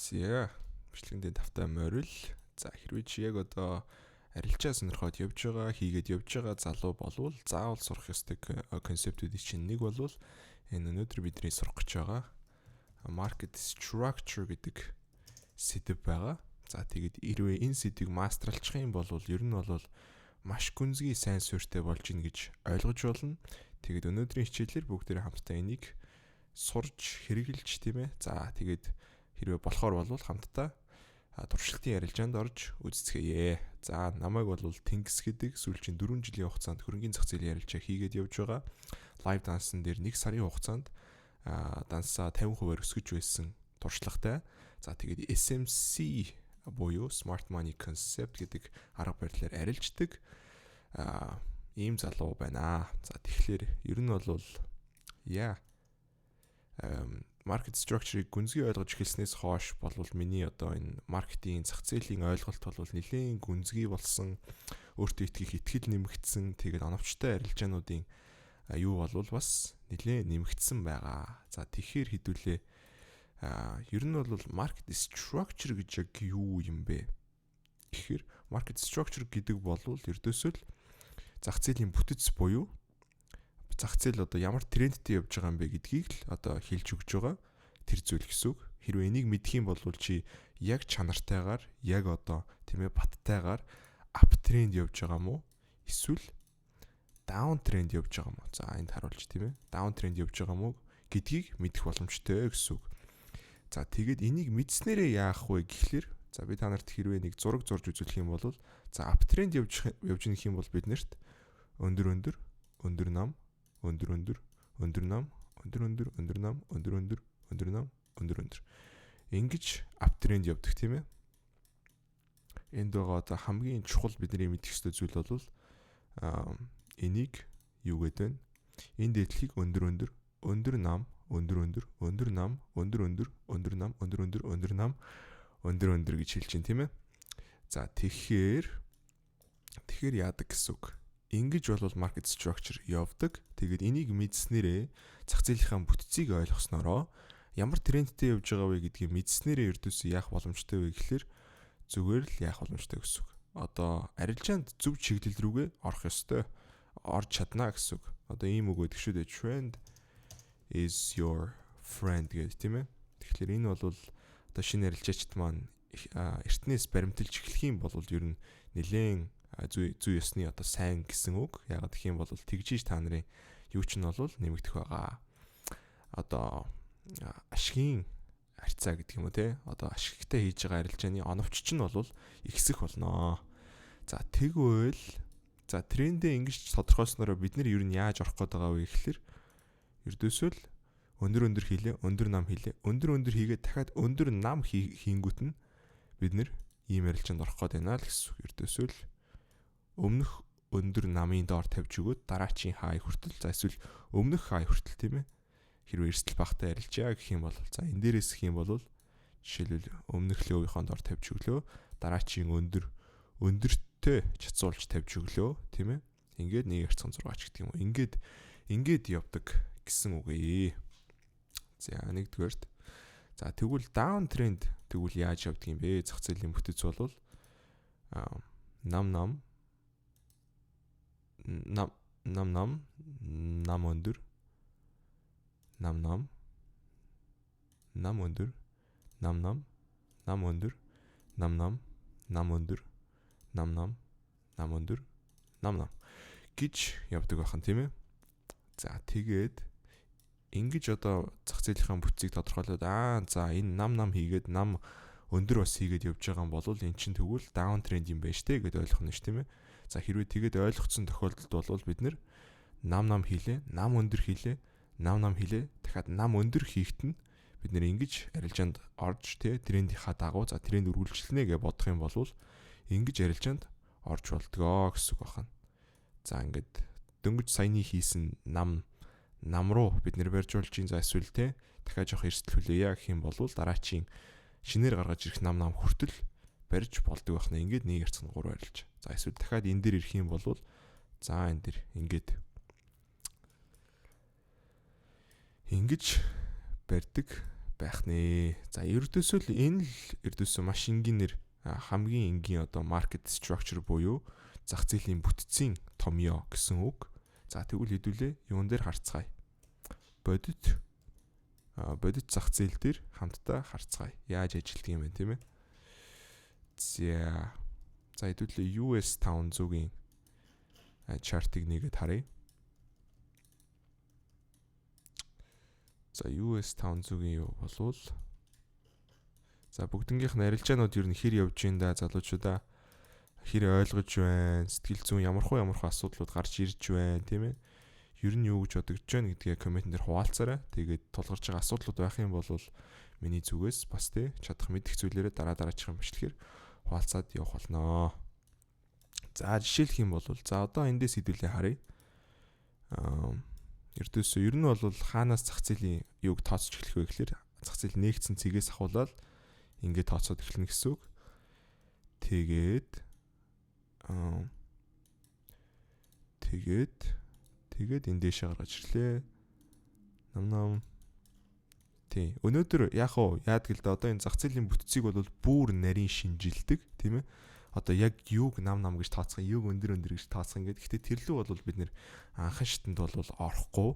За бичлэгэндээ тавтай морил. За хэрвээ чи яг одоо арилжаа сонирхоод явж байгаа, хийгээд явж байгаа залуу болвол заавал сурах ёстой концептүүдийн чинь нэг болвол энэ өнөөдөр бидний сурах гэж байгаа market structure гэдэг сэдв байгаа. За тэгээд хэрвээ энэ сэдвийг мастралчих юм бол ер нь бол маш гүнзгий сайн суурьтай болж ийн гэж ойлгож болно. Тэгээд өнөөдрийн хичээлээр бүгдээрээ хамтдаа энийг сурж хэрэгжилж тийм ээ. За тэгээд хэрвээ болохоор бол хамтдаа туршилтын ярилцаанд орж үздэцгээе. За намайг бол Тэнгис гэдэг сүүлчийн 4 жилийн хугацаанд хөрөнгөний зах зээлийн ярилцаа хийгээд явж байгаа. Live дансан дээр 1 сарын хугацаанд дансаа 50% өсгөж байсан туршлагатай. За тэгээд SMC буюу Smart Money Concept гэдэг арга барилаар арилждаг ийм залуу байна. За тэгэхээр ер нь бол market structure-ыг гүнзгий ойлгож эхэлснээс хойш болвол миний одоо энэ маркетинг зах зээлийн ойлголт бол нэлээд гүнзгий болсон, өөртөө итгэх итгэл нэмэгдсэн, тэгээд оновчтой арилжаануудын юу болвол бас нэлээд нэмэгдсэн байгаа. За тэгэхээр хэдүүлээ ер нь бол market structure гэж яг юу юм бэ? Тэгэхээр market structure гэдэг болвол ердөөсөө л зах зээлийн бүтэц буюу зах зээл одоо ямар трендтэй явж байгаа юм бэ гэдгийг л одоо хэлж өгч байгаа тэр зүйл гэсэн үг. Хэрвээ энийг мэдэх юм бол чи яг чанартайгаар яг одоо тийм ээ баттайгаар ап тренд явж байгаа мó эсвэл даун тренд явж байгаа мó. За энд харуулж тийм ээ даун тренд явж байгаа мó гэдгийг мэдэх боломжтой гэсэн үг. За тэгээд энийг мэдснээрээ яах вэ гэхлээр за би та нарт хэрвээ нэг зураг зурж үзүүлэх юм бол за ап тренд явж ирэх юм бол биднэрт өндөр нам ингэж ап тренд явдаг тийм ээ. Энд байгаа одоо хамгийн чухал бидний мэдэх ёстой зүйл бол энийг юу гэдэг вэ? Энэ дээдлийг өндөр нам гэж хэлж байна тийм ээ. За тэгэхээр яадаг гэсэн үг. Ингэж бол market structure явдаг. Тэгээд энийг мэдснээрээ зах зээлийнхаа бүтцийг ойлгоснороо ямар трендтэй явж байгаа вэ гэдгийг мэдснээрээ ердөөсөө яах боломжтой вэ гэхэлэр зүгээр л яах боломжтой гэсэн үг. Одоо арилжаанд зөв чиглэл рүүгээ орох ёстой. Орж чадна гэсэн үг. Одоо ийм үг гэдэг шүү дээ. Trend is your friend гэдэг тийм ээ. Тэгэхээр энэ бол одоо шинэ арилжаачд маань эртнээс баримталж эхлэх юм бол ер нь нэлээд зүй ёсны одоо сайн гэсэн үг. Ягаад гэх юм бол тэгжиж та нарын юу ч нь бол нэмэгдэх байгаа. Одоо ашигын харьцаа гэдэг юм уу те. Одоо ашигтай хийж байгаа арилжааны оновч чинь бол ихсэх болно. За тэгвэл за трендээ ингэж тодорхойлснороо бид нар ер нь яаж орох гээд байгаа вэ гэхэлэр ердөөсөө л өндөр нам хийгээд дахиад өндөр нам хийнгүүт нь бид нар ийм арилжаанд орох гээд байна л гэсэн үг. Ердөөсөө л өмнөх өндөр намын доор тавьж өгөөд дараачийн хай хүртэл за эсвэл өмнөх хай хүртэл тийм ээ. Хэрвээ эрсдэл багтаа арилжаа гэх юм бол за энэ дээрээс гэх юм бол жишээлбэл өмнөх лөвийнхоо доор тавьж өглөө дараачийн өндөртэй чацуулж тавьж өглөө тийм ээ. Ингээд 1.6 ч гэдэг юм уу. Ингээд явдаг гэсэн үг ээ. За нэгдүгээрт за тэгвэл даун тренд тэгвэл яаж явдаг юм бэ? Зах зээлийн бүтэц бол нам өндөр гэж явдаг байхан тийм ээ. За тэгээд ингэж одоо зах зээлийнхаа бүтцийг тодорхойлоод за энэ нам хийгээд нам өндөр бас хийгээд явж байгаа юм бол эн чинь тэгвэл даун тренд юм байна штэ гэдээ ойлгох нь ш тийм ээ. За хэрвээ тэгээд ойлгоцсон тохиолдолд бол бид нэр нам хийлээ, нам өндөр хийлээ, дахиад нам өндөр хийхэд нь бид нэр ингэж арилжаанд орж трендийнхаа дагуу за тренд үргэлжлэнэ гэж бодох юм бол ингэж арилжаанд орж болдгоо гэсэн үг байна. За ингээд дөнгөж саяны хийсэн нам руу бид нэр барьж болж ин за эсвэл дахиад жоох эрсдэл хүлээе гэх юм бол дараачийн шинээр гаргаж ирэх нам хүртэл барьж болдог байна. Ингээд 1.3 арилж. За эсвэл дахиад энэ дээр ирэх юм бол за энэ дээр ингэж барьдаг байх нэ. За ердөөсөө л энэ л ердөөсөө маш энгийнээр хамгийн энгийн одоо market structure буюу зах зээлийн бүтцийн томьёо гэсэн үг. За тэгвэл хэдүүлээ юун дээр харцгаая. Бодит зах зээл дээр хамтдаа харцгаая. Яаж ажилтдаг юм бэ, тийм ээ? За хэдүүлээ US 500-ийн чартыг нэгэд харъя. За US 500-ийн юу болвол за бүгднгийнх нь арилжаанууд ер нь хэр явж байна да залуучуудаа хэр ойлгож байна, сэтгэл зүйн ямархуу асуудлууд гарч ирж байна, тийм ээ. Ер нь юу гэж бодогдож байна гэдгээ комментэн дээр хуваалцаарай. Тэгээд тулгарч байгаа асуудлууд байх юм бол миний зүгээс бас тий чадах мэдих зүйлээрээ дараачихсан бичлэгээр хуваалцаад явах болно. За жишээлх юм бол за одоо эндээс хэдүүлээ харъя. Ердөөсөө ер нь бол хаанаас зах зээлийн юуг тооцож эхлэх вэ гэхээр зах зээл нээгдсэн цэгээс ахуулаад ингээд тооцоод эхэлнэ гэсэн үг. Тэгээд энэ дэшээ гаргаж ирлээ. Нам. Тий. Өнөөдөр яадаг л да одоо энэ зах зээлийн бүтцийг бол бүр нарийн шинжилдэг, тийм ээ. Одоо яг юуг нам гэж тооцох, юуг өндөр гэж тооцох ингээд. Гэхдээ тэрлүү бол бид нэр анхан шатанд бол орохгүй.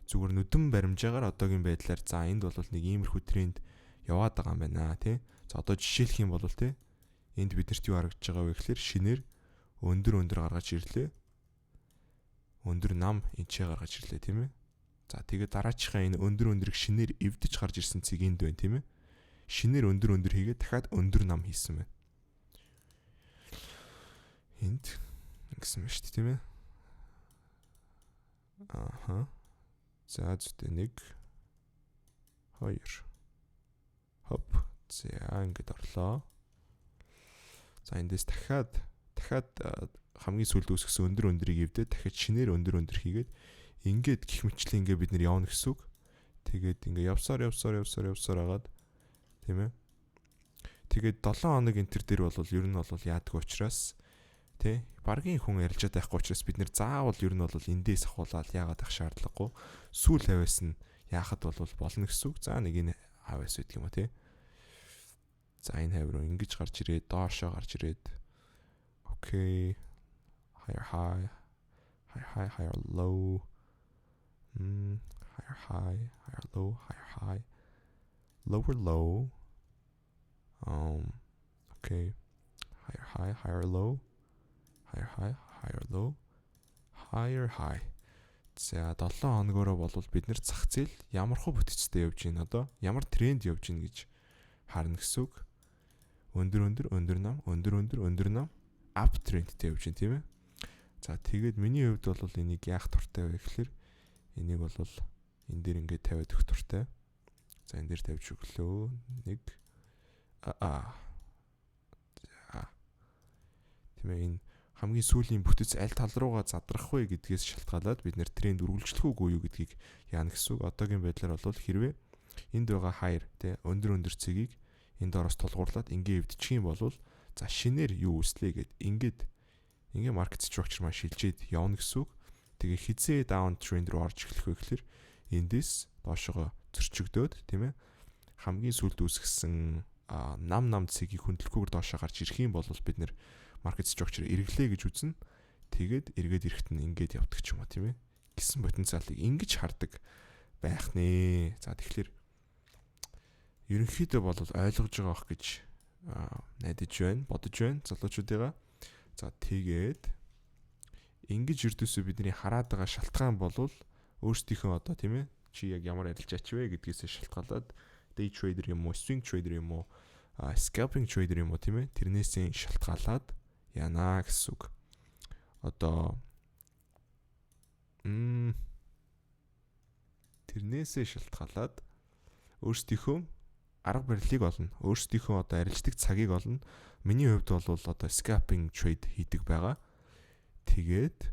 Зүгээр нүдэн баримжаагаар одоогийн байдлаар за энд бол нэг иймэрхүү тренд яваад байгаа юм байна, тий. За одоо жишээлх юм бол тий. Энд биднэрт юу харагдаж байгаа вэ гэхээр шинээр өндөр гаргаж ирлээ. Өндөр нам энчээ гаргаж ирлээ, тийм ээ. За тэгээд дараачихаа энэ өндөр шинээр эвдэж гарч ирсэн цэг энд байна, тийм ээ. Шинээр өндөр хийгээд дахиад өндөр нам хийсэн байна. Энд ингэсэн байна шүү дээ, тийм ээ. За зүтэ 1 2 хоп. За ингээд орлоо. За эндээс дахиад хамгийн сүүлд үүсгэсэн өндрийг эвдээд дахиад шинээр өндөр хийгээд ингээд гих мэтчлэн ингээд бид нэр явна гэсэн үг. Тэгээд ингээд явсаар агаад тийм ээ. Тэгээд 7 хоног энтер дээр бол ер нь бол яадаг учраас тий баргийн хүн ярилж байхгүй учраас бид нэр заавал ер нь бол эндээс ахуулаад яагаад ах шаардлагагүй. Сүүл хавьяас нь яахад бол болно гэсэн үг. За нэг энэ хавьяас үүдг юм уу тий. За энэ хавь руу ингэж гарч ирээд доошоо гарч ирээд окей. Higher low. Higher low, higher high. Lower low. Okay. Higher low. Higher low. Higher high. За 7 хоногоороо бол бид нэр зах зээл ямар хөө бүтцтэй явж байна одоо ямар тренд явж байна гэж харна гэсэн үг. Өндөр нам up trendтэй явж байна тийм ээ. За тэгээд миний хувьд бол энийг яах туртай вэ гэхээр энийг бол энэ дээр ингээд тавиад өгөх туртай. За энэ дээр тавьж өглөө. 1 тийм ээ энэ хамгийн сүүлийн бүтэц аль тал руугаа задрах вэ гэдгээс шалтгаалаад бид нэр тренд үргэлжлэх үгүй юу гэдгийг яана гэсэн үг. Одоогийн байдлаар бол хэрвээ энд байгаа higher тий өндөр цэгийг энд ороос тулгуурлаад ингээд эвдчих юм бол за шинээр юу үслээ гэд ингээд market structure маш шилжээд явна гэсэн үг. Тэгээ хизээ down trend руу орж эхлэх вэ гэхээр эндээс доошоо зөрчигдөөд тийм ээ хамгийн сүүлд үүсгэсэн нам цэгийг хөндлөхгүйгээр доошоо гарч ирэх юм бол бид нэр market structure эргэлээ гэж үзнэ. Тэгээд эргээд ирэхт нь ингээд явдаг ч юм уу тийм ээ. Гэсэн потенциалыг ингэж хардаг байх нэ. За тэгэхээр ерөнхийдөө бол ойлгож байгаа бох гэж найдаж байна, бодож байна залуучуудыгаа. За тэгээд ингэж ердөөсөө бидний хараад байгаа шалтгаан бол өөрсдийнхөө одоо тийм ээ чи яг ямар арилжаач вэ гэдгээс шалтгаалаад day trader юм уу, swing trader юм уу, scalping trader юм уу тийм ээ тэрнээсээ шалтгаалаад яана гэсэн үг. Одоо тэрнээсээ шалтгаалаад өөрсдийнхөө арга барилыг олно. Өөрсдийнхөө одоо арилждаг цагийг олно. Миний хувьд бол одоо scalping trade хийдэг байгаа. Тэгээд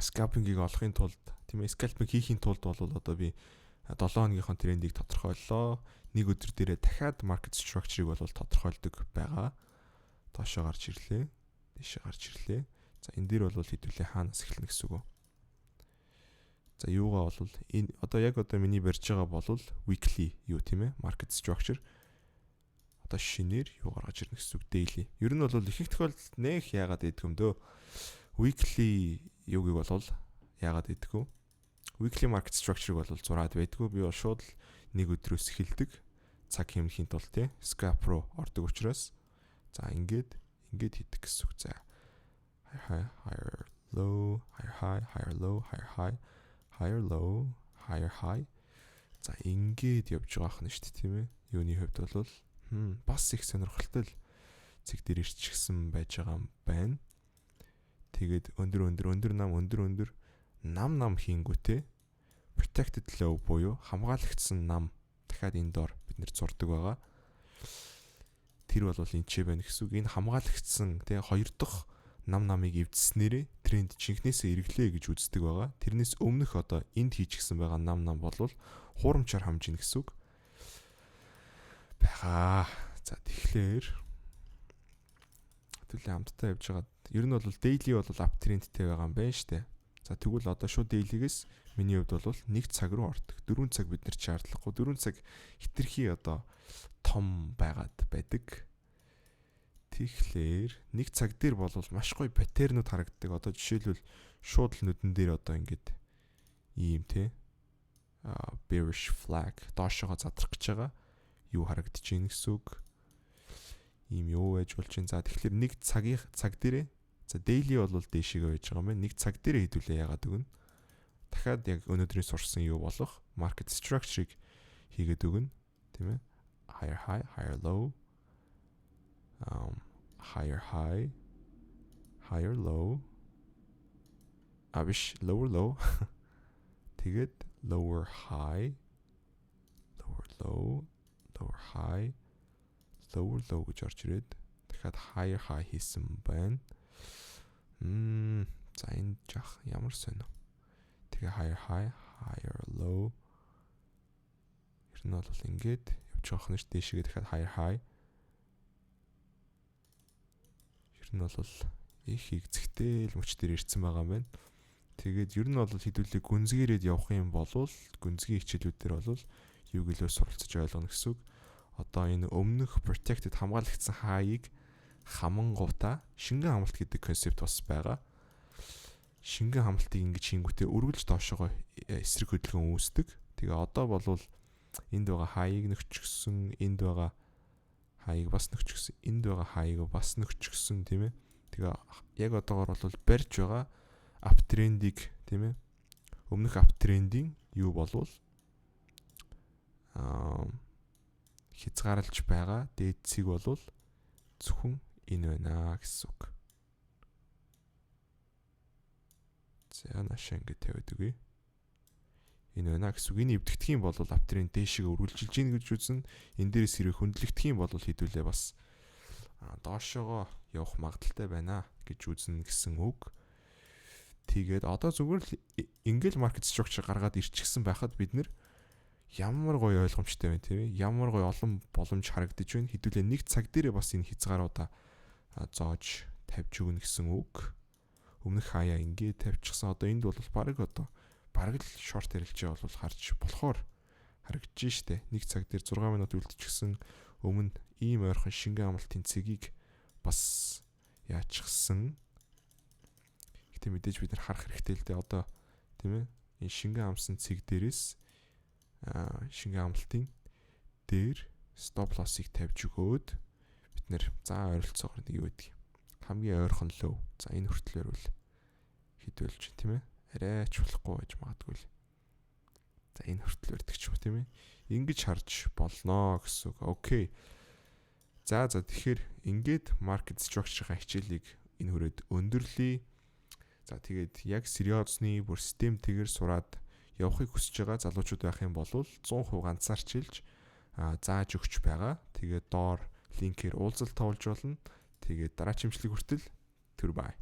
scalping-ийг олохын тулд тийм ээ scalping хийхин тулд бол одоо би 7 хоногийнхоо трендийг тодорхойллоо. Нэг өдөр дээрээ дахиад market structure-ыг бол тодорхойлдог байгаа. Доошоо гарч ирлээ. Дэшээ гарч ирлээ. За энэ дээр бол хэдүүлээ хаанаас эхэлнэ гэсэн үг. За юугаа бол энэ одоо миний барьж байгаа бол weekly юу тийм ээ market structure. Одоо шинээр юу гаргаж ирнэ гэсэн үг daily. Ер нь бол ихэнх тохиолдолд нэх яагаад гэдэг юм дөө. Weekly юугийг бол яагаад гэдэг вэ? Weekly market structure-ыг бол зураад байдгүй. Би бол шууд нэг өдрөөс эхэлдэг. Цаг хэмнэхийн тулд тий scalp руу ордог учраас за ингээд хийдэг гэсэн үг. За higher low, higher high, higher low, higher high, higher low, higher high. За ингээд явж байгаа хань шүү дээ тийм ээ. Юуны хувьд бол бас их сонирхолтой л цэг дээр ирчихсэн байж байгаа юм байна. Тэгээд өндөр нам хийнгүүтээ protected low буюу хамгаалагдсан нам дахиад энэ доор бид нэр зурдаг байгаа. Тэр бол энэ ч байна гэсэн үг. Энэ хамгаалагдсан тий хоёр дахь намыг эвдснээрээ тренд жинхнээсээ эргэлээ гэж үздэг байгаа. Тэрнээс өмнөх одоо энд хийчихсэн байгаа нам бол хуурамчаар хамжина гэсэн үг байгаа. За тэгэхээр хэвлээ хамтдаа явж байгаа. Ер нь бол daily бол up trendтэй байгаа юм байна штэ. За тэгвэл одоо шууд daily-гээс миний хувьд бол 1 цаг руу ордог. 4 цаг бид нар шаардлагагүй. 4 цаг хитрхи одоо том байгаад байдаг. Тэгэхээр 1 цаг дээр бол маш гоё паттернууд харагддаг. Одоо жишээлбэл шууд л нүдэн дээр одоо ингээд ийм те bearish flag доошогоо задрах гэж байгаа. Юу харагдаж байна гэсэн үг. Ийм юу байж болж байна. За тэгэхээр 1 цаг дээрээ за daily бол дээшээгээ байж байгаа юм байна. 1 цаг дээрээ хэдүүлээ яагаад өгнө. Дахиад яг өнөөдрийн сурсан юу болох market structure-ыг хийгээд өгнө. Тийм ээ. Higher high, higher low. Higher high, higher low. Абиш lower low. Тэгээд lower high, lower low, lower high, lower low гэж орж ирээд дахиад higher high хийсэн байна. За энэ жах ямар сонио. Тэгээ higher high, higher low. Ер нь бол ингээд явж байгаа хнаш дээшгээ дахиад higher high. Ер нь бол их хигцэгтэй л мөч дээр ирсэн байгаа юм байна. Тэгээд ер нь бол хэдүүлээ гүнзгийрээд явах юм бол гүнзгий хичээлүүдээр бол юуг илүү суралцж ойлгоно гэсэн үг. Одоо энэ өмнөх protected хамгаалагдсан хаяыг хамангуудаа шингэн хамлалт гэдэг концепт бас байгаа. Шингэн хамлалтыг ингэж хийнгүүтээ өргөлж доошогоо эсрэг хөдөлгөөн үүсдэг. Тэгээ одоо бол энд байгаа хаяыг нөхчихсөн, энд байгаа хаяыг бас нөхчихсөн, энд байгаа хаяыг бас нөхчихсөн тийм ээ. Тэгээ яг одоогоор бол барьж байгаа аптрендийг тийм ээ. Өмнөх аптрендийн юу болвол хязгаарлаж байгаа дээд цэг болвол зөвхөн энэ байна гэсэн үг. За наашаа ингэ тавиад үгүй. Энэ байна гэсэн үг. Энэ эвдэгдэх юм бол аптрend дээшээ өргөлжилж гин гэж үзнэ. Энэ дээрээс хэрэг хөндлөгдөх юм бол хэдүүлээ бас доошоогоо явах магадaltaй байна гэж үзнэ гэсэн үг. Тэгээд одоо зүгээр л ингээл market structure гаргаад ирчихсэн байхад бид нэр ямар гоё ойлгомжтой байна тийм ээ. Ямар гоё олон боломж харагдаж байна. Хэдүүлээ 1 цаг дээрээ бас энэ хязгааруудаа зоож тавьж өгнө гэсэн үг. Өмнөх хаяа ингээд тавьчихсан. Одоо энд бол баг л шорт ярилж байгаа бол харж болохоор харагдаж штэ. 1 цаг дээр 6 минут үлдчихсэн. Өмнө ийм ойрхон шингэн амралтын цэгийг бас яачихсан. Гэтэ мэдээж бид нар харах хэрэгтэй л дээ. Одоо тийм ээ. Энэ шингэн амсан цэг дээрээс шингэн амралтын дээр stop loss-ыг тавьж өгөөд бид нэр за ойролцоогоор нэг юу гэдэг. Хамгийн ойрхон лөө. За энэ хүртлээр үл хідүүлж тийм ээ. Арайч болохгүй байж магадгүй л. За энэ хүртлээр гэдэг ч юм тийм ээ. Ингэж харж болноо гэсэн үг. Окей. За тэгэхээр ингээд market structure-ийн хичээлийг энэ хүрээд өндөрлөе. За тэгээд яг сериозны бүр системтэйгээр сураад явахыг хүсэж байгаа залуучууд байх юм бол 100% ганцаарчилж зааж өгч байгаа. Тэгээд доор линкээр уулзалт тавуулж болно. Тэгээд дараагийн хэмжлэг хүртэл түр бай.